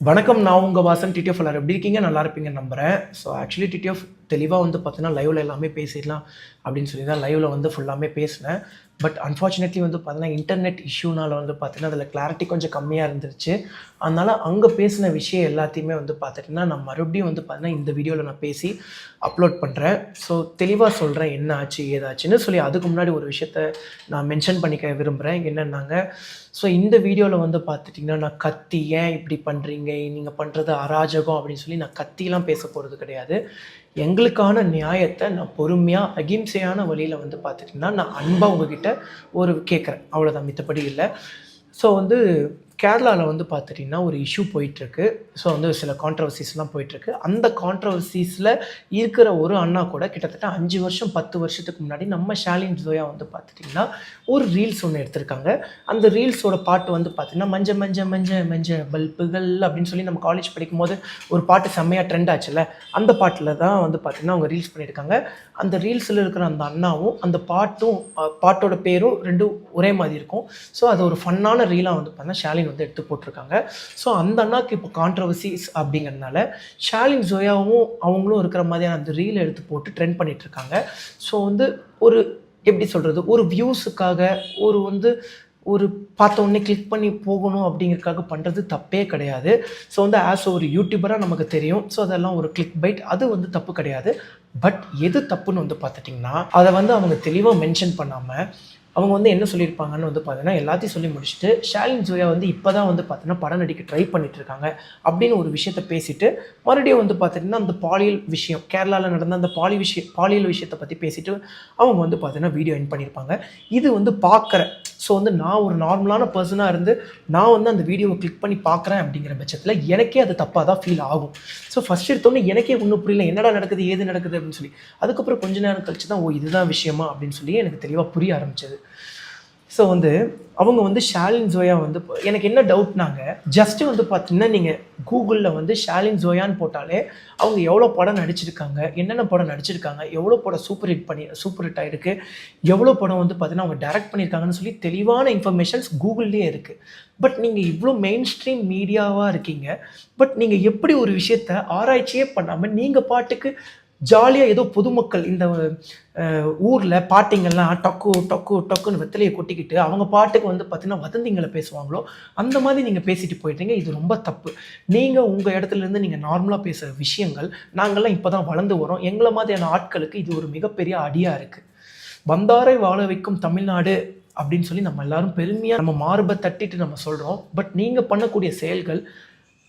வணக்கம். நான் உங்க வாசன். டிடிஎஃப் எல்லாரும் எப்படி இருக்கீங்க? நல்லா இருப்பீங்கன்னு நம்புறேன். ஸோ ஆக்சுவலி டிடிஎஃப் தெளிவா வந்து பார்த்தீங்கன்னா, லைவ்ல எல்லாமே பேசிடலாம் அப்படின்னு சொல்லி தான் லைவ்ல வந்து ஃபுல்லாமே பேசினேன். பட் அன்ஃபார்ச்சுனேட்லி வந்து பார்த்தீங்கன்னா, இன்டர்நெட் இஷ்யூனால வந்து பார்த்தீங்கன்னா, அதில கிளாரிட்டி கொஞ்சம் கம்மியா இருந்துருச்சு. அதனால அங்க பேசின விஷயம் எல்லாத்தையுமே வந்து பார்த்துட்டீங்கன்னா, நான் மறுபடியும் வந்து பார்த்தீங்கன்னா, இந்த வீடியோல நான் பேசி அப்லோட் பண்றேன். ஸோ தெளிவா சொல்றேன் என்ன ஆச்சு, ஏதாச்சுன்னு சொல்லி அதுக்கு முன்னாடி ஒரு விஷயத்த நான் மென்ஷன் பண்ணிக்க விரும்புறேன். என்னன்னாங்க, ஸோ இந்த வீடியோல வந்து பார்த்துட்டீங்கன்னா, நான் கத்தி ஏன் இப்படி பண்றீங்க? நீங்க பண்றது அராஜகம் அப்படின்னு சொல்லி நான் கத்திலாம் பேச போறது கிடையாது. எங்களுக்கான நியாயத்த நான் பொறுமையா, அகிம்சையான வழியில வந்து பார்த்துட்டீங்கன்னா, நான் அன்பா உங்ககிட்ட ஒரு கேட்குறேன். அவ்வளோதான், மித்தபடி இல்ல. ஸோ வந்து கேரளால வந்து பார்த்துட்டீங்கன்னா, ஒரு இஷ்யூ போயிட்டுருக்கு. ஸோ வந்து சில கான்ட்ரோவர்சிஸ்லாம் போயிட்டுருக்கு. அந்த கான்ட்ரோவர்சிஸ்ல இருக்கிற ஒரு அண்ணா கூட கிட்டத்தட்ட 5 வருஷம், 10 வருஷத்துக்கு முன்னாடி நம்ம ஷாலின் ஜோயா வந்து பார்த்துட்டீங்கன்னா, ஒரு ரீல்ஸ் ஒண்ணு எடுத்திருக்காங்க. அந்த ரீல்ஸோட பாட்டு வந்து பார்த்தீங்கன்னா, மஞ்ச மஞ்ச மஞ்ச மஞ்ச பல்புகள் அப்படின்னு சொல்லி நம்ம காலேஜ் படிக்கும்போது ஒரு பாட்டு செம்மையா ட்ரெண்ட் ஆச்சுல்ல, அந்த பாட்டுல தான் வந்து பார்த்தீங்கன்னா, அவங்க ரீல்ஸ் பண்ணியிருக்காங்க. அந்த ரீல்ஸ்ல இருக்கிற அந்த அண்ணாவும், அந்த பாட்டும் பாட்டோட பேரும் 2ம் ஒரே மாதிரி இருக்கும். ஸோ அது ஒரு ஃபன்னான ரீலா வந்து பார்த்தீங்கன்னா, ஷாலின் வந்து எடுத்து போட்டிருக்காங்க. ஸோ அந்த அண்ணாக்கு இப்போ கான்ட்ரோவர்சிஸ் அப்படிங்கிறதுனால, ஷாலின் ஜோயாவும் அவங்களும் இருக்கிற மாதிரியான அந்த ரீல் எடுத்து போட்டு ட்ரெண்ட் பண்ணிட்டு இருக்காங்க. ஸோ வந்து ஒரு எப்படி சொல்றது? ஒரு வியூஸுக்காக ஒரு வந்து ஒரு பார்த்த உடனே கிளிக் பண்ணி போகணும் அப்படிங்கிறதுக்காக பண்ணுறது தப்பே கிடையாது. ஸோ வந்து ஆஸ் ஒரு யூடியூபரா நமக்கு தெரியும். ஸோ அதெல்லாம் ஒரு கிளிக் பைட், அது வந்து தப்பு கிடையாது. பட் எது தப்புன்னு வந்து பார்த்துட்டிங்கன்னா, அத வந்து அவங்க தெளிவா மென்ஷன் பண்ணாம, அவங்க வந்து என்ன சொல்லியிருப்பாங்கன்னு வந்து பார்த்தீங்கன்னா, எல்லாத்தையும் சொல்லி முடிச்சுட்டு, ஷாலின் ஜோயா வந்து இப்ப தான் வந்து பார்த்தீங்கன்னா, படம் நடிக்க ட்ரை பண்ணிட்டு இருக்காங்க அப்படின்னு ஒரு விஷயத்த பேசிட்டு, மறுபடியும் வந்து பார்த்துட்டிங்கன்னா, அந்த பாலியல் விஷயம், கேரளால நடந்த அந்த பாலியல் விஷயத்த பத்தி பேசிட்டு, அவங்க வந்து பார்த்தீங்கன்னா, வீடியோ எண்ட் பண்ணியிருப்பாங்க. இது வந்து பார்க்குறேன். ஸோ வந்து நான் ஒரு நார்மலான பெர்சனா இருந்து, நான் வந்து அந்த வீடியோவ கிளிக் பண்ணி பார்க்குறேன் அப்படிங்கிற பட்சத்தில, எனக்கே அது தப்பா தான் ஃபீல் ஆகும். ஸோ ஃபர்ஸ்ட் எடுத்தோனே எனக்கே ஒண்ணும் புரியல. என்னடா நடக்குது? ஏது நடக்குது? அப்படின்னு சொல்லி. அதுக்கப்புறம் கொஞ்ச நேரம் கழிச்சு தான், ஓ! இதுதான் விஷயமா? அப்படின்னு சொல்லி எனக்கு தெளிவா புரிய ஆரம்பிச்சது. ஸோ வந்து அவங்க வந்து ஷாலின் ஜோயா வந்து எனக்கு என்ன டவுட்னாங்க, ஜஸ்ட் வந்து பார்த்தீங்கன்னா, நீங்க கூகுள்ல வந்து ஷாலின் ஜோயான்னு போட்டாலே, அவங்க எவ்வளோ படம் நடிச்சிருக்காங்க, என்னென்ன படம் நடிச்சிருக்காங்க, எவ்வளோ படம் சூப்பர் ஹிட் ஆயிருக்கு, எவ்வளோ படம் வந்து பார்த்தீங்கன்னா, அவங்க டைரக்ட் பண்ணியிருக்காங்கன்னு சொல்லி தெளிவான இன்ஃபர்மேஷன்ஸ் கூகுள்லயே இருக்கு. பட் நீங்க இவ்ளோ மெயின் ஸ்ட்ரீம் மீடியாவா இருக்கீங்க. பட் நீங்க எப்படி ஒரு விஷயத்த ஆராய்ச்சியே பண்ணாம, நீங்க பாட்டுக்கு ஜாலியா ஏதோ பொதுமக்கள் இந்த ஊர்ல பாட்டிங்கள்லாம் டொக்கு டொக்கு டொக்குன்னு வெத்தலைய கொட்டிக்கிட்டு, அவங்க பாட்டுக்கு வந்து பார்த்தீங்கன்னா, வதந்திங்கள பேசுவாங்களோ, அந்த மாதிரி நீங்க பேசிட்டு போயிட்டீங்க. இது ரொம்ப தப்பு. நீங்க உங்க இடத்துலருந்து நீங்க நார்மலா பேசுற விஷயங்கள், நாங்கலாம் இப்ப தான் வளர்ந்து வரோம். எங்கள மாதிரியான ஆட்களுக்கு இது ஒரு மிகப்பெரிய அடியா இருக்கு. "வந்தாரை வாழ வைக்கும் தமிழ்நாடு" அப்படின்னு சொல்லி நம்ம எல்லாரும் பெருமையா நம்ம மார்ப தட்டிட்டு நம்ம சொல்றோம். பட் நீங்க பண்ணக்கூடிய செயல்கள்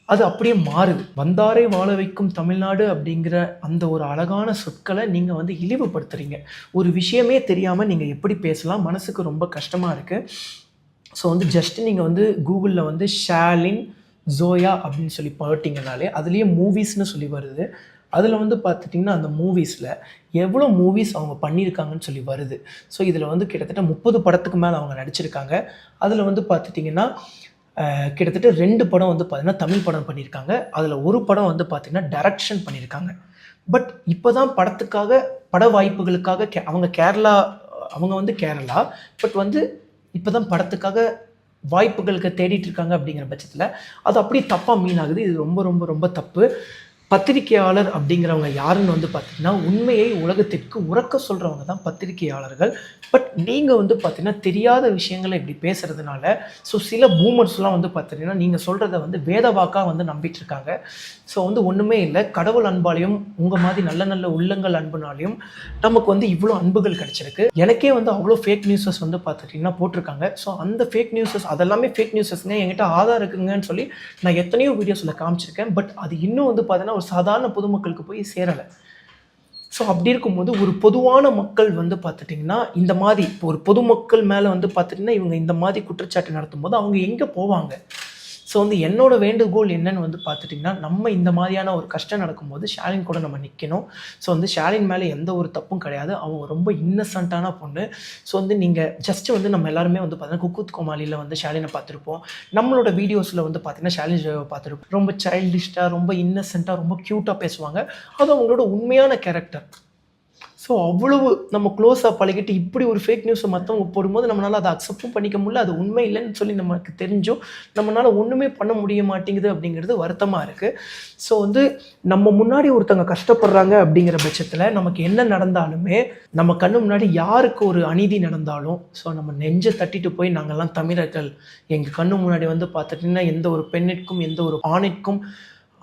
அது அப்படியே மாறுது. "வந்தாரை வாழ வைக்கும் தமிழ்நாடு" அப்படிங்கிற அந்த ஒரு அழகான சொற்கள நீங்க வந்து இழிவுபடுத்துறீங்க. ஒரு விஷயமே தெரியாம நீங்க எப்படி பேசலாம்? மனசுக்கு ரொம்ப கஷ்டமா இருக்கு. ஸோ வந்து ஜஸ்ட் நீங்க வந்து கூகுள்ல வந்து ஷாலின் ஜோயா அப்படின்னு சொல்லி போட்டீங்கனாலே, அதிலேயே மூவிஸ்ன்னு சொல்லி வருது. அதில வந்து பார்த்துட்டீங்கன்னா, அந்த மூவிஸ்ல எவ்வளோ மூவிஸ் அவங்க பண்ணியிருக்காங்கன்னு சொல்லி வருது. ஸோ இதில வந்து கிட்டத்தட்ட 30 படத்துக்கு மேல அவங்க நடிச்சிருக்காங்க. அதில வந்து பார்த்துட்டீங்கன்னா, கிட்டத்தட்ட 2 படம் வந்து பார்த்தீங்கன்னா, தமிழ் படம் பண்ணியிருக்காங்க. அதில ஒரு படம் வந்து பார்த்தீங்கன்னா, டைரக்ஷன் பண்ணியிருக்காங்க. பட் இப்ப தான் படத்துக்காக, பட வாய்ப்புகளுக்காக அவங்க வந்து கேரளா. பட் வந்து இப்ப தான் படத்துக்காக வாய்ப்புகளுக்கு தேடிட்டு இருக்காங்க அப்படிங்கிற பட்சத்தில, அது அப்படியே தப்பா மீன் ஆகுது. இது ரொம்ப, ரொம்ப, ரொம்ப தப்பு. பத்திரிக்கையாளர் அப்படிங்கிறவங்க யாருன்னு வந்து பார்த்தீங்கன்னா, உண்மையை உலகத்திற்கு உரக்க சொல்றவங்க தான் பத்திரிக்கையாளர்கள். பட் நீங்க வந்து பார்த்தீங்கன்னா, தெரியாத விஷயங்கள இப்படி பேசுறதுனால, ஸோ சில பூமர்ஸ்லாம் வந்து பார்த்தீங்கன்னா, நீங்க சொல்றத வந்து வேத வாக்கா வந்து நம்பிட்டு இருக்காங்க. ஸோ வந்து ஒண்ணுமே இல்ல. கடவுள் அன்பாலயும், உங்க மாதிரி நல்ல நல்ல உள்ளங்கள் அன்புனாலயும் நமக்கு வந்து இவ்ளோ அன்புகள் கிடைச்சிருக்கு. எனக்கே வந்து அவ்ளோ ஃபேக் நியூஸஸ் வந்து பார்த்துட்டீங்கன்னா போட்டிருக்காங்க. ஸோ அந்த ஃபேக் நியூஸஸ் அதெல்லாமே ஃபேக் நியூஸஸ்ங்க. என்கிட்ட ஆதாரம் இருக்குங்கன்னு சொல்லி நான் எத்தனையோ வீடியோஸ்ல காமிச்சிருக்கேன். பட் அது இன்னும் வந்து பார்த்தீங்கன்னா, ஒரு சாதாரண பொதுமக்களுக்கு போய் சேரல. ஸோ அப்படி இருக்கும்போது, ஒரு பொதுவான மக்கள் வந்து பார்த்துட்டீங்கன்னா, இந்த மாரி இப்போ ஒரு பொதுமக்கள் மேல வந்து பார்த்துட்டீங்கன்னா, இவங்க இந்த மாரி குற்றச்சாட்டு நடத்தும்போது, அவங்க எங்க போவாங்க? ஸோ வந்து என்னோட வேண்டுகோள் என்னன்னு வந்து பார்த்துட்டீங்கன்னா, நம்ம இந்த மாரியான ஒரு கஷ்டம் நடக்கும்போது, ஷாலின் கூட நம்ம நிக்கணும். ஸோ வந்து ஷாலின் மேல எந்த ஒரு தப்பும் கிடையாது. அவங்க ரொம்ப இன்னசென்ட்டான பொண்ணு. ஸோ வந்து நீங்க ஜஸ்ட் வந்து நம்ம எல்லாருமே வந்து பார்த்தீங்கன்னா, குக் வித் கோமாளில வந்து ஷாலின பார்த்துருப்போம். நம்மளோட வீடியோஸ்ல வந்து பார்த்தீங்கன்னா, ஷாலின் ஜோயாவ பார்த்துருப்போம். ரொம்ப சைல்டிஷ்ஷா, ரொம்ப இன்னசென்ட்டா, ரொம்ப கியூட்டா பேசுவாங்க. அது அவங்களோட உண்மையான கேரக்டர். ஸோ அவ்வளவு நம்ம க்ளோஸாக பழகிட்டு இப்படி ஒரு ஃபேக் நியூஸை மற்றவங்க போடும்போது நம்மளால் அதை அக்செப்டும் பண்ணிக்க முடியல, அது உண்மை இல்லைன்னு சொல்லி நமக்கு தெரிஞ்சும் நம்மளால் ஒன்றுமே பண்ண முடிய மாட்டேங்குது அப்படிங்கிறது வருத்தமாக இருக்குது. ஸோ வந்து நம்ம முன்னாடி ஒருத்தவங்க கஷ்டப்படுறாங்க அப்படிங்கிற பட்சத்தில் நமக்கு என்ன நடந்தாலுமே நம்ம கண்ணு முன்னாடி யாருக்கு ஒரு அநீதி நடந்தாலும் ஸோ நம்ம நெஞ்சை தட்டிட்டு போய் நாங்கள்லாம் தமிழர்கள், எங்கள் கண்ணு முன்னாடி வந்து பார்த்துட்டிங்கன்னா எந்த ஒரு பெண்ணிற்கும் எந்த ஒரு ஆணிற்கும்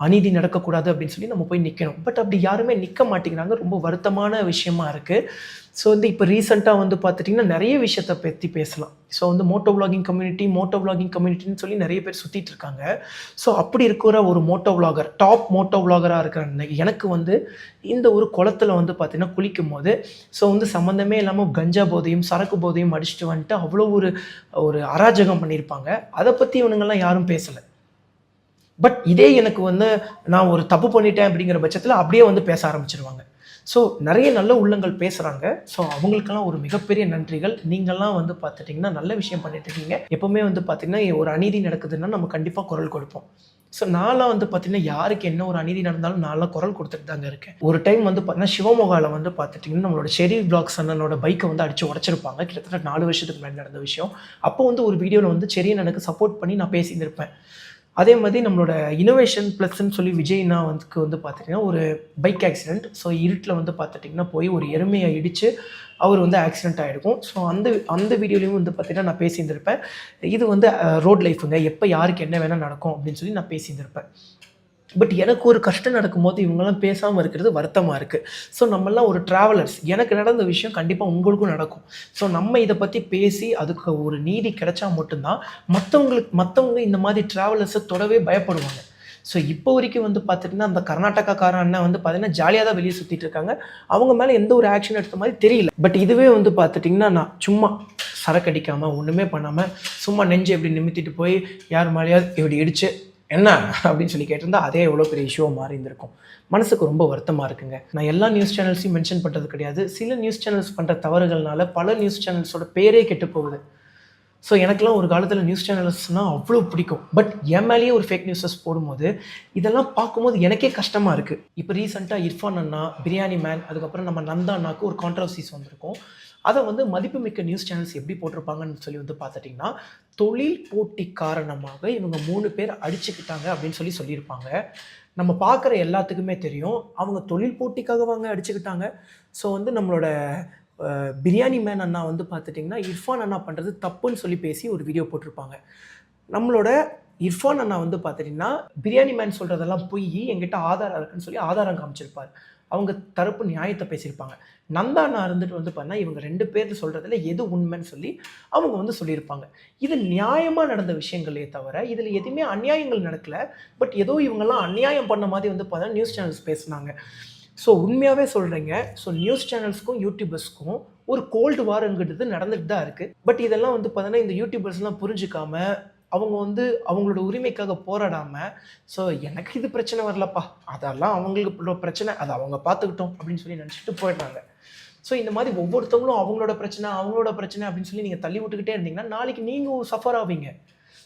அநீதி நடக்கக்கூடாது அப்படின்னு சொல்லி நம்ம போய் நிற்கணும். பட் அப்படி யாருமே நிற்க மாட்டேங்கிறாங்க. ரொம்ப வருத்தமான விஷயமா இருக்குது. ஸோ வந்து இப்போ ரீசெண்டாக வந்து பார்த்துட்டிங்கன்னா நிறைய விஷயத்தை பற்றி பேசலாம். ஸோ வந்து மோட்டோ விளாகிங் கம்யூனிட்டின்னு சொல்லி நிறைய பேர் சுற்றிட்டு இருக்காங்க. ஸோ அப்படி இருக்கிற ஒரு மோட்டோ விளாகர், டாப் மோட்டோ விளாகராக இருக்கிற எனக்கு வந்து இந்த ஒரு குளத்தில் வந்து பார்த்திங்கன்னா குளிக்கும் போது ஸோ வந்து சம்மந்தமே இல்லாமல் கஞ்சா போதையும் சரக்கு போதையும் அடிச்சுட்டு வந்துட்டு அவ்வளோ ஒரு அராஜகம் பண்ணியிருப்பாங்க. அதை பற்றி இவனுங்கெல்லாம் யாரும் பேசலை. பட் இதே எனக்கு வந்து நான் ஒரு தப்பு பண்ணிட்டேன் அப்படிங்கிற பட்சத்தில் அப்படியே வந்து பேச ஆரம்பிச்சிருவாங்க. ஸோ நிறைய நல்ல உள்ளங்கள் பேசுகிறாங்க. ஸோ அவங்களுக்கெல்லாம் ஒரு மிகப்பெரிய நன்றிகள். நீங்கள்லாம் வந்து பார்த்துட்டிங்கன்னா நல்ல விஷயம் பண்ணிட்டு இருக்கீங்க. எப்போவுமே வந்து பார்த்திங்கன்னா ஒரு அநீதி நடக்குதுன்னா நம்ம கண்டிப்பாக குரல் கொடுப்போம். ஸோ நான்லாம் வந்து பார்த்திங்கன்னா யாருக்கு என்ன ஒரு அநீதி நடந்தாலும் நான்லாம் குரல் கொடுத்துட்டு தாங்க இருக்கேன். ஒரு டைம் வந்து பார்த்தீங்கன்னா சிவமோகாவில் வந்து பார்த்துட்டிங்கன்னா நம்மளோட செரி பிளாக்ஸ் அண்ணனோட பைக்கை வந்து அடித்து உடச்சிருப்பாங்க. கிட்டத்தட்ட 4 வருஷத்துக்கு முன்னாடி நடந்த விஷயம். அப்போ வந்து ஒரு வீடியோவில் வந்து செரி அண்ணனுக்கு சப்போர்ட் பண்ணி நான் பேசியிருந்திருப்பேன். அதே மாதிரி நம்மளோட இனோவேஷன் ப்ளஸ்ன்னு சொல்லி விஜய்னா வந்து பார்த்திங்கன்னா ஒரு பைக் ஆக்சிடெண்ட். ஸோ இருட்டில் வந்து பார்த்துட்டிங்கன்னா போய் ஒரு எருமையை இடித்து அவர் வந்து ஆக்சிடெண்ட் ஆகிருக்கும். ஸோ அந்த வீடியோலையும் வந்து பார்த்திங்கன்னா நான் பேசியிருந்திருப்பேன். இது வந்து ரோட் லைஃபுங்க, எப்போ யாருக்கு என்ன வேணால் நடக்கும் அப்படின்னு சொல்லி நான் பேசியிருந்திருப்பேன். பட் எனக்கு ஒரு கஷ்டம் நடக்கும்போது இவங்கெல்லாம் பேசாமல் இருக்கிறது வருத்தமாக இருக்குது. ஸோ நம்மளாம் ஒரு ட்ராவலர்ஸ், எனக்கு நடந்த விஷயம் கண்டிப்பாக உங்களுக்கும் நடக்கும். ஸோ நம்ம இதை பற்றி பேசி அதுக்கு ஒரு நீதி கிடைச்சா மட்டும்தான் மற்றவங்க இந்த மாதிரி ட்ராவலர்ஸை தொடவே பயப்படுவாங்க. ஸோ இப்போ வரைக்கும் வந்து பார்த்துட்டிங்கன்னா அந்த கர்நாடகாக்கார அண்ணன் வந்து பார்த்திங்கன்னா ஜாலியாக தான் வெளியே சுற்றிட்டு இருக்காங்க. அவங்க மேலே எந்த ஒரு ஆக்ஷன் எடுத்த மாதிரி தெரியல. பட் இதுவே வந்து பார்த்துட்டிங்கன்னா நான் சும்மா சரக்கு அடிக்காமல் ஒன்றுமே பண்ணாமல் சும்மா நெஞ்சு எப்படி நிமித்திட்டு போய் யார் மேலேயாவது இப்படி இடிச்சு என்ன அப்படின்னு சொல்லி கேட்டிருந்தா அதே எவ்வளோ பெரிய இஷ்யூவாக மாறி இருந்திருக்கும். மனசுக்கு ரொம்ப வருத்தமாக இருக்குங்க. நான் எல்லா நியூஸ் சேனல்ஸையும் மென்ஷன் பண்ணுறது கிடையாது. சில நியூஸ் சேனல்ஸ் பண்ணுற தவறுகள்னால பல நியூஸ் சேனல்ஸோட பேரே கெட்டு போகுது. ஸோ எனக்குலாம் ஒரு காலத்தில் நியூஸ் சேனல்ஸ்னால் அவ்வளோ பிடிக்கும். பட் என் மேலேயே ஒரு ஃபேக் நியூஸஸ் போடும்போது இதெல்லாம் பார்க்கும்போது எனக்கே கஷ்டமாக இருக்குது. இப்போ ரீசெண்டாக இர்ஃபான் அண்ணா, பிரியாணி மேன், அதுக்கப்புறம் நம்ம நந்தா அண்ணாக்கு ஒரு கான்ட்ரவர்சிஸ் வந்திருக்கும். அதை வந்து மதிப்புமிக்க நியூஸ் சேனல்ஸ் எப்படி போட்டிருப்பாங்கன்னு சொல்லி வந்து பார்த்துட்டிங்கன்னா, தொழில் போட்டி காரணமாக இவங்க 3 பேர் அடிச்சுக்கிட்டாங்க அப்படின்னு சொல்லியிருப்பாங்க. நம்ம பார்க்குற எல்லாத்துக்குமே தெரியும் அவங்க தொழில் போட்டிக்காக வாங்க அடிச்சுக்கிட்டாங்க. ஸோ வந்து நம்மளோட பிரியாணி மேன் அண்ணா வந்து பார்த்துட்டிங்கன்னா இர்ஃபான் அண்ணா பண்ணுறது தப்புன்னு சொல்லி பேசி ஒரு வீடியோ போட்டிருப்பாங்க. நம்மளோட இர்ஃபான் அண்ணா வந்து பார்த்துட்டிங்கன்னா பிரியாணி மேன் சொல்கிறதெல்லாம் பொய், என்கிட்ட ஆதாரம் இருக்குன்னு சொல்லி ஆதாரம் காமிச்சிருப்பார். அவங்க தரப்பு நியாயத்தை பேசியிருப்பாங்க. நந்தா அண்ணா இருந்துட்டு வந்து பார்த்தா இவங்க 2 பேர் சொல்கிறதுல எது உண்மைன்னு சொல்லி அவங்க வந்து சொல்லியிருப்பாங்க. இது நியாயமாக நடந்த விஷயங்களே தவிர இதில் எதுவுமே அநியாயங்கள் நடக்கலை. பட் ஏதோ இவங்கெல்லாம் அநியாயம் பண்ண மாதிரி வந்து பார்த்தா நியூஸ் சேனல்ஸ் பேசுனாங்க. ஸோ உண்மையாகவே சொல்கிறேங்க. ஸோ நியூஸ் சேனல்ஸ்க்கும் யூடியூபர்ஸ்க்கும் ஒரு கோல்டு வார்ங்கிறது நடந்துட்டு தான் இருக்குது. பட் இதெல்லாம் வந்து பார்த்தோன்னா இந்த யூடியூபர்ஸ்லாம் புரிஞ்சுக்காம அவங்க வந்து அவங்களோட உரிமைக்காக போராடாமல் ஸோ எனக்கு இது பிரச்சனை வரலப்பா, அதெல்லாம் அவங்களுக்கு பிரச்சனை, அதை அவங்க பார்த்துக்கிட்டோம் அப்படின்னு சொல்லி நினச்சிட்டு போயிடுறாங்க. ஸோ இந்த மாதிரி ஒவ்வொருத்தவங்களும் அவங்களோட பிரச்சனை அப்படின்னு சொல்லி நீங்கள் தள்ளி விட்டுக்கிட்டே இருந்தீங்கன்னா நாளைக்கு நீங்கள் சஃபர் ஆவீங்க.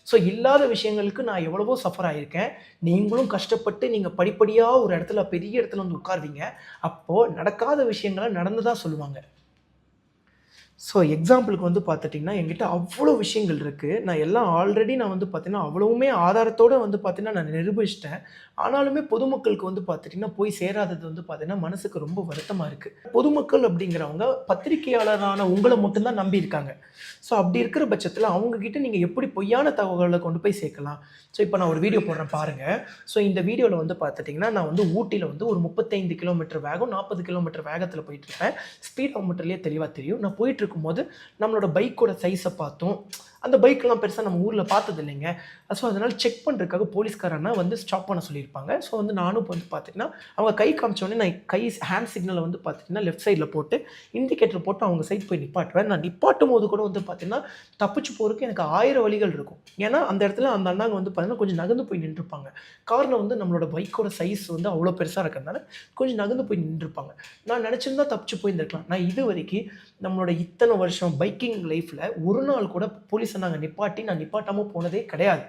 ஸோ இல்லாத விஷயங்களுக்கு நான் எவ்வளவோ சஃபர் ஆகியிருக்கேன். நீங்களும் கஷ்டப்பட்டு நீங்கள் படிப்படியாக ஒரு இடத்துல பெரிய இடத்துல வந்து உட்காருவீங்க. அப்போது நடக்காத விஷயங்களை நடந்து தான் சொல்லுவாங்க. ஸோ எக்ஸாம்பிளுக்கு வந்து பார்த்துட்டிங்கன்னா என்கிட்ட அவ்வளோ விஷயங்கள் இருக்குது. நான் எல்லாம் ஆல்ரெடி நான் வந்து பார்த்தீங்கன்னா அவ்வளவுமே ஆதாரத்தோடு வந்து பார்த்தீங்கன்னா நான் நிரூபிச்சிட்டேன். ஆனாலுமே பொதுமக்களுக்கு வந்து பார்த்துட்டிங்கன்னா போய் சேராதது வந்து பார்த்தீங்கன்னா மனசுக்கு ரொம்ப வருத்தமாக இருக்குது. பொதுமக்கள் அப்படிங்கிறவங்க பத்திரிகையாளரான உங்களை மட்டும்தான் நம்பியிருக்காங்க. ஸோ அப்படி இருக்கிற பட்சத்தில் அவங்கக்கிட்ட நீங்கள் எப்படி பொய்யான தகவல்களை கொண்டு போய் சேர்க்கலாம். ஸோ இப்போ நான் ஒரு வீடியோ போடுறேன் பாருங்கள். ஸோ இந்த வீடியோவில் வந்து பார்த்துட்டிங்கன்னா நான் வந்து ஊட்டியில் வந்து ஒரு 35 கிலோமீட்டர் வேகம் 40 கிலோமீட்டர் வேகத்தில் போயிட்டுருப்பேன். ஸ்பீட் மீட்டர்லேயே தெளிவாக தெரியும். நான் போயிட்டு இருக்கும்போது நம்மளோட பைக்கோட சைஸை பார்த்தோம். அந்த பைக்கெலாம் பெருசாக நம்ம ஊரில் பார்த்தது இல்லைங்க. ஸோ அதனால் செக் பண்ணுறதுக்காக போலீஸ்காரனா வந்து ஸ்டாப் பண்ண சொல்லியிருப்பாங்க. ஸோ வந்து நானும் இப்போ வந்து பார்த்திங்கன்னா அவங்க கை காமிச்சோடனே நான் ஹேண்ட் சிக்னலை வந்து பார்த்திங்கன்னா லெஃப்ட் சைடில் போட்டு இண்டிகேட்டர் போட்டு அவங்க சைட் போய் நிப்பாட்டுவேன். நான் நிப்பாட்டும் போது கூட வந்து பார்த்திங்கன்னா தப்பிச்சு போகிறதுக்கு எனக்கு 1000 வழிகள் இருக்கும். ஏன்னா அந்த இடத்துல அந்த அண்ணாங்க வந்து பார்த்திங்கன்னா கொஞ்சம் நகர்ந்து போய் நின்றுருப்பாங்க. காரணம் வந்து நம்மளோட பைக்கோட சைஸ் வந்து அவ்வளோ பெருசாக இருக்கிறதுனால கொஞ்சம் நகர்ந்து போய் நின்றுருப்பாங்க. நான் நினச்சிருந்தா தப்பிச்சு போயிருந்துருக்கலாம். நான் இது வரைக்கும் நம்மளோட இத்தனை வருஷம் பைக்கிங் லைஃப்பில் ஒரு நாள் கூட போலீஸை நாங்கள் நிப்பாட்டி நான் நிப்பாட்டாமல் போனதே கிடையாது.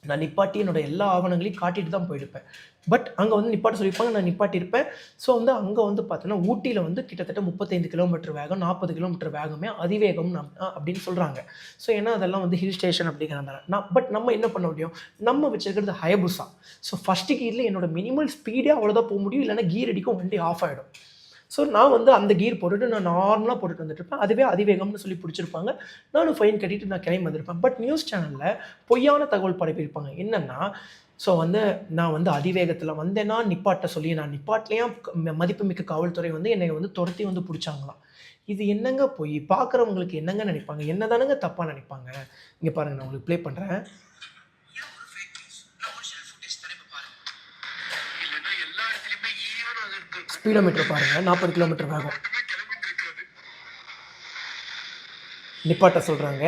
நான் நிப்பாட்டி என்னோட எல்லா ஆவணங்களையும் காட்டிட்டு தான் போயிருப்பேன். பட் அங்கே வந்து நிப்பாட்ட சொல்லியிருப்பாங்க, நான் நிப்பாட்டியிருப்பேன். ஸோ வந்து அங்கே வந்து பார்த்தீங்கன்னா, ஊட்டியில் வந்து கிட்டத்தட்ட 35 கிலோமீட்டர் வேகம், 40 கிலோமீட்டர் வேகமே அதிவேகம் அப்படின்னு சொல்கிறாங்க. ஸோ ஏன்னா அதெல்லாம் வந்து ஹில் ஸ்டேஷன் அப்படிங்கிறனால. பட் நம்ம என்ன பண்ண முடியும்? நம்ம வச்சிருக்கிறது ஹயபுசா. ஸோ ஃபஸ்ட்டு கியரில் என்னோட மினிமல் ஸ்பீடே அவ்வளோதான் போக முடியும். இல்லைனா கீர் அடிக்கும், வண்டி ஆஃப் ஆகிடும். ஸோ நான் வந்து அந்த கீர் போட்டுட்டு நான் நார்மலாக போட்டுட்டு வந்துட்டுருப்பேன். அதுவே அதிவேகம்னு சொல்லி பிடிச்சிருப்பாங்க. நானும் ஃபைன் கட்டிட்டு நான் கிளம்பி வந்திருப்பேன். பட் நியூஸ் சேனலில் பொய்யான தகவல் பரப்பியிருப்பாங்க. என்னென்னா, ஸோ வந்து நான் வந்து அதிவேகத்தில் வந்தேன்னா நிப்பாட்ட சொல்லி, நான் நிப்பாட்டலையா மதிப்புமிக்க காவல்துறை வந்து என்னை வந்து துரத்தி வந்து பிடிச்சாங்களாம். இது என்னங்க பொய்? பார்க்குறவங்களுக்கு என்னங்க நினைப்பாங்க? என்ன தானங்க தப்பாக நினைப்பாங்க? இங்கே பாருங்கள், நான் உங்களுக்கு ப்ளே பண்ணுறேன். ஸ்பீடோமீட்டர் பாருங்கள், 40 கிலோமீட்டர் வேகம். நிப்பாட்ட சொல்கிறாங்க.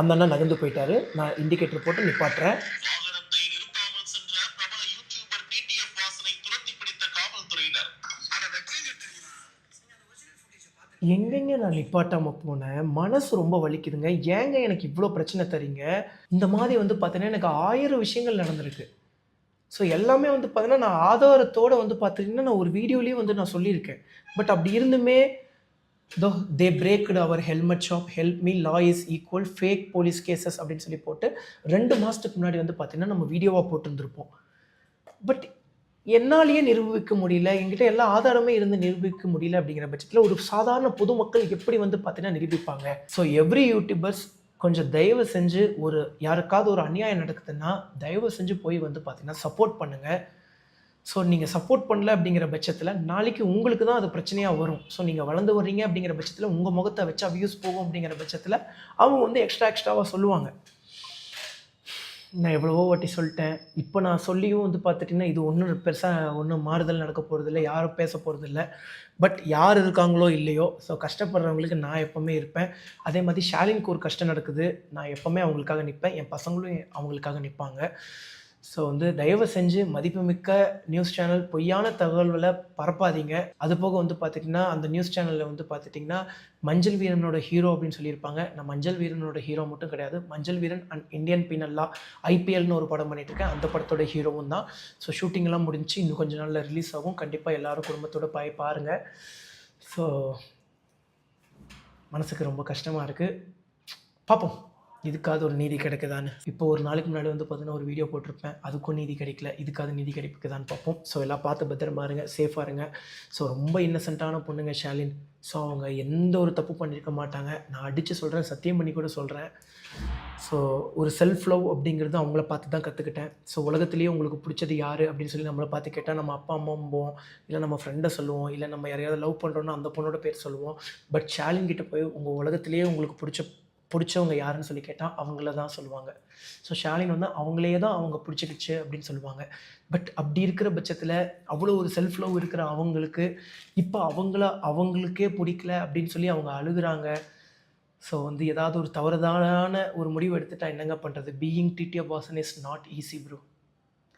அந்த அண்ணா நகர்ந்து போயிட்டாரு. நான் இண்டிகேட்டர் போட்டு நிப்பாட்டுறேன். எங்கெங்க நான் நிப்பாட்டாம போனேன்? மனசு ரொம்ப வலிக்குதுங்க. ஏங்க எனக்கு இவ்வளோ பிரச்சனை தரீங்க? இந்த மாதிரி வந்து பார்த்தீங்கன்னா, எனக்கு 1000 விஷயங்கள் நடந்திருக்கு. ஸோ எல்லாமே வந்து பார்த்தீங்கன்னா, நான் ஆதாரத்தோடு வந்து பார்த்தீங்கன்னா, நான் ஒரு வீடியோலேயே வந்து நான் சொல்லியிருக்கேன். பட் அப்படி இருந்துமே, they braked our helmet shop, help me, law is equal, fake police cases அப்படின்னு சொல்லி போட்டு 2 மாதத்துக்கு முன்னாடி வந்து பார்த்தீங்கன்னா, நம்ம வீடியோவாக போட்டுருந்துருப்போம். பட் என்னாலேயே நிரூபிக்க முடியல, என்கிட்ட எல்லா ஆதாரமே இருந்து நிரூபிக்க முடியல அப்படிங்கிற பட்சத்தில் ஒரு சாதாரண பொதுமக்கள் எப்படி வந்து பார்த்தீங்கன்னா நிரூபிப்பாங்க? ஸோ எவ்ரி யூடியூபர்ஸ் கொஞ்சம் தயவு செஞ்சு யாருக்காவது ஒரு அநியாயம் நடக்குதுன்னா தயவு செஞ்சு போய் வந்து பார்த்தீங்கன்னா சப்போர்ட் பண்ணுங்கள். ஸோ நீங்கள் சப்போர்ட் பண்ணல அப்படிங்கிற பட்சத்தில் நாளைக்கு உங்களுக்கு தான் அது பிரச்சனையாக வரும். ஸோ நீங்கள் வளர்ந்து வர்றீங்க அப்படிங்கிற பட்சத்தில் உங்கள் முகத்தை வச்சா வியூஸ் போகும் அப்படிங்கிற பட்சத்தில் அவங்க வந்து எக்ஸ்ட்ராவாக சொல்லுவாங்க. நான் எவ்வளவோ வாட்டி சொல்லிட்டேன். இப்போ நான் சொல்லியும் வந்து பார்த்துட்டிங்கன்னா, இது ஒன்றும் பெருசாக மாறுதல் நடக்க போகிறதில்ல, யாரும் பேச போகிறதில்ல. பட் யார் இருக்காங்களோ இல்லையோ, ஸோ கஷ்டப்படுறவங்களுக்கு நான் எப்போவுமே இருப்பேன். அதே மாதிரி ஷாலினுக்கு ஒரு கஷ்டம் நடக்குது, நான் எப்போவுமே அவங்களுக்காக நிற்பேன். என் பசங்களும் அவங்களுக்காக நிற்பாங்க. ஸோ வந்து தயவு செஞ்சு மதிப்புமிக்க நியூஸ் சேனல் பொய்யான தகவல்களை பரப்பாதீங்க. அது போக வந்து பார்த்துட்டிங்கன்னா, அந்த நியூஸ் சேனலில் வந்து பார்த்துட்டிங்கன்னா, மஞ்சள் வீரனோட ஹீரோ அப்படின்னு சொல்லியிருப்பாங்க. நான் மஞ்சள் வீரனோட ஹீரோ மட்டும் கிடையாது. மஞ்சள் வீரன் அண்ட் இந்தியன் பீனல் லா, ஐபிஎல்னு ஒரு படம் பண்ணிட்டுருக்கேன். அந்த படத்தோட ஹீரோவும் தான். ஸோ ஷூட்டிங்லாம் முடிஞ்சு இன்னும் கொஞ்சம் நாளில் ரிலீஸ் ஆகும். கண்டிப்பாக எல்லோரும் குடும்பத்தோடு பாருங்கள். ஸோ மனசுக்கு ரொம்ப கஷ்டமாக இருக்குது. பார்ப்போம் இதுக்காவது ஒரு நீதி கிடைக்குதான்னு. இப்போ ஒரு நாளைக்கு முன்னாடி வந்து பார்த்தீங்கன்னா ஒரு வீடியோ போட்டிருப்பேன், அதுக்கும் நீதி கிடைக்கல. இதுக்காவது நீதி கிடைக்குதான்னு பார்ப்போம். ஸோ எல்லாம் பார்த்து பத்திரமா இருங்க, சேஃபாக இருங்க. ஸோ ரொம்ப இன்னசென்ட்டான பொண்ணுங்க ஷாலின். ஸோ அவங்க எந்த ஒரு தப்பு பண்ணியிருக்க மாட்டாங்க. நான் அடித்து சொல்கிறேன், சத்தியம் பண்ணி கூட சொல்கிறேன். ஸோ ஒரு செல்ஃப் லவ் அப்படிங்கிறது அவங்கள பார்த்து தான் கற்றுக்கிட்டேன். ஸோ உலகத்துலேயே உங்களுக்கு பிடிச்சது யார் அப்படின்னு சொல்லி நம்மளை பார்த்து கேட்டால் நம்ம அப்பா அம்மாம்போம், இல்லை நம்ம ஃப்ரெண்டை சொல்லுவோம், இல்லை நம்ம யாரையாவது லவ் பண்ணுறோன்னா அந்த பொண்ணோட பேர் சொல்லுவோம். பட் ஷாலின் கிட்டே போய் உங்கள் உலகத்துலேயே உங்களுக்கு பிடிச்சவங்க யாருன்னு சொல்லி கேட்டால் அவங்கள தான் சொல்லுவாங்க. ஸோ ஷாலின் வந்து அவங்களே தான் அவங்க பிடிச்சிக்கிச்சு அப்படின்னு சொல்லுவாங்க. பட் அப்படி இருக்கிற பட்சத்தில் அவ்வளோ ஒரு செல்ஃப் லவ் இருக்கிற அவங்களுக்கு இப்போ அவங்களுக்கே பிடிக்கல அப்படின்னு சொல்லி அவங்க அழுகுறாங்க. ஸோ வந்து ஏதாவது ஒரு தவறுதான ஒரு முடிவு எடுத்துட்டா என்னங்க பண்ணுறது? Being TT person is not easy bro.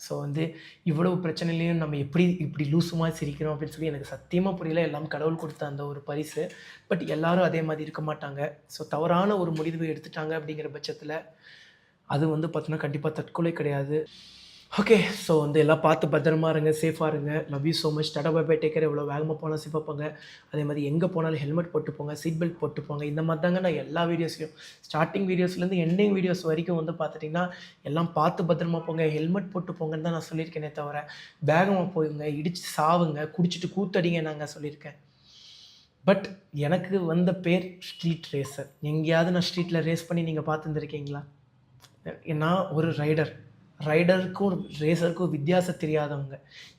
So வந்து இவ்வளவு பிரச்சனையிலையும் நம்ம இப்படி லூசுமாக சிரிக்கிறோம் அப்படின்னு சொல்லி எனக்கு சத்தியமாக புரியல. எல்லாம் கடவுள் கொடுத்த அந்த ஒரு பரிசு. பட் எல்லாரும் அதே மாதிரி இருக்க மாட்டாங்க. ஸோ தவறான ஒரு முடிவு எடுத்துட்டாங்க அப்படிங்கிற பட்சத்தில் அது வந்து பார்த்தீங்கன்னா கண்டிப்பாக தற்கொலை கிடையாது. ஓகே, ஸோ வந்து எல்லாம் பார்த்து பத்திரமா இருங்க, சேஃபாக இருங்க. Love you so much. Tata bye bye, take care. எவ்வளோ வேகமாக போனால் சேஃபாக போங்க. அதே மாதிரி எங்கே போனாலும் ஹெல்மெட் போட்டு போங்க, சீட் பெல்ட் போட்டு போங்க. இந்த மாதிரி தாங்க நான் எல்லா வீடியோஸ்லையும் ஸ்டார்டிங் வீடியோஸ்லேருந்து எண்டிங் வீடியோஸ் வரைக்கும் வந்து பார்த்துட்டிங்கன்னா எல்லாம் பார்த்து பத்திரமா போங்க, ஹெல்மெட் போட்டு போங்கன்னு தான் நான் சொல்லியிருக்கேனே தவிர வேகமாக போயுங்க, இடித்து சாவுங்க, குடிச்சிட்டு கூத்தடிங்க நாங்கள் சொல்லியிருக்கேன். பட் எனக்கு வந்த பேர் ஸ்ட்ரீட் ரேசர். எங்கேயாவது நான் ஸ்ட்ரீட்டில் ரேஸ் பண்ணி நீங்கள் பார்த்துருந்துருக்கீங்களா? நான் ஒரு ரைடருக்கும் ரேசருக்கும் வித்தியாசம் தெரியாதவங்க.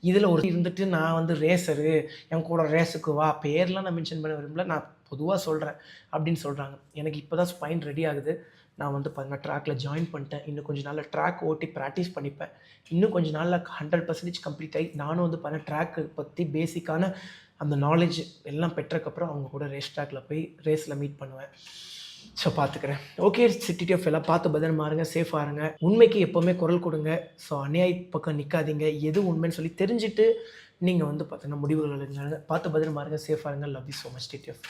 இதில் ஒரு இருந்துட்டு நான் வந்து ரேசரு, என் கூட ரேஸுக்கு வா, பேர்லாம் நான் மென்ஷன் பண்ண விரும்பல, நான் பொதுவாக சொல்கிறேன் அப்படின்னு சொல்கிறாங்க. எனக்கு இப்போ தான் ஸ்பைன் ரெடி ஆகுது. நான் வந்து பார்த்தீங்கன்னா ட்ராக்கில் ஜாயின் பண்ணிட்டேன். இன்னும் கொஞ்சம் நாளில் ட்ராக் ஓட்டி ப்ராக்டிஸ் பண்ணிப்பேன். இன்னும் கொஞ்சம் நாளில் 100% கம்ப்ளீட் ஆகி நானும் வந்து பார்த்தீங்கன்னா ட்ராக்கு பற்றி பேசிக்கான அந்த நாலேஜ் எல்லாம் பெற்றக்கப்புறம் அவங்க கூட ரேஸ் ட்ராக்கில் போய் ரேஸில் மீட் பண்ணுவேன். ஸோ பார்த்துக்கிறேன். ஓகே, சிட்டிடிஎஃப் எல்லாம் பார்த்து பத்திரமா இருங்க, சேஃபாக இருங்க. உண்மைக்கு எப்போவுமே குரல் கொடுங்க. ஸோ அநியாய பக்கம் நிற்காதீங்க. எது உண்மைன்னு சொல்லி தெரிஞ்சுட்டு நீங்கள் வந்து பார்த்தீங்கன்னா முடிவுகள் எடுங்க. பார்த்து பத்திரமா இருங்க, சேஃபாக இருங்க. Love you so much TTF.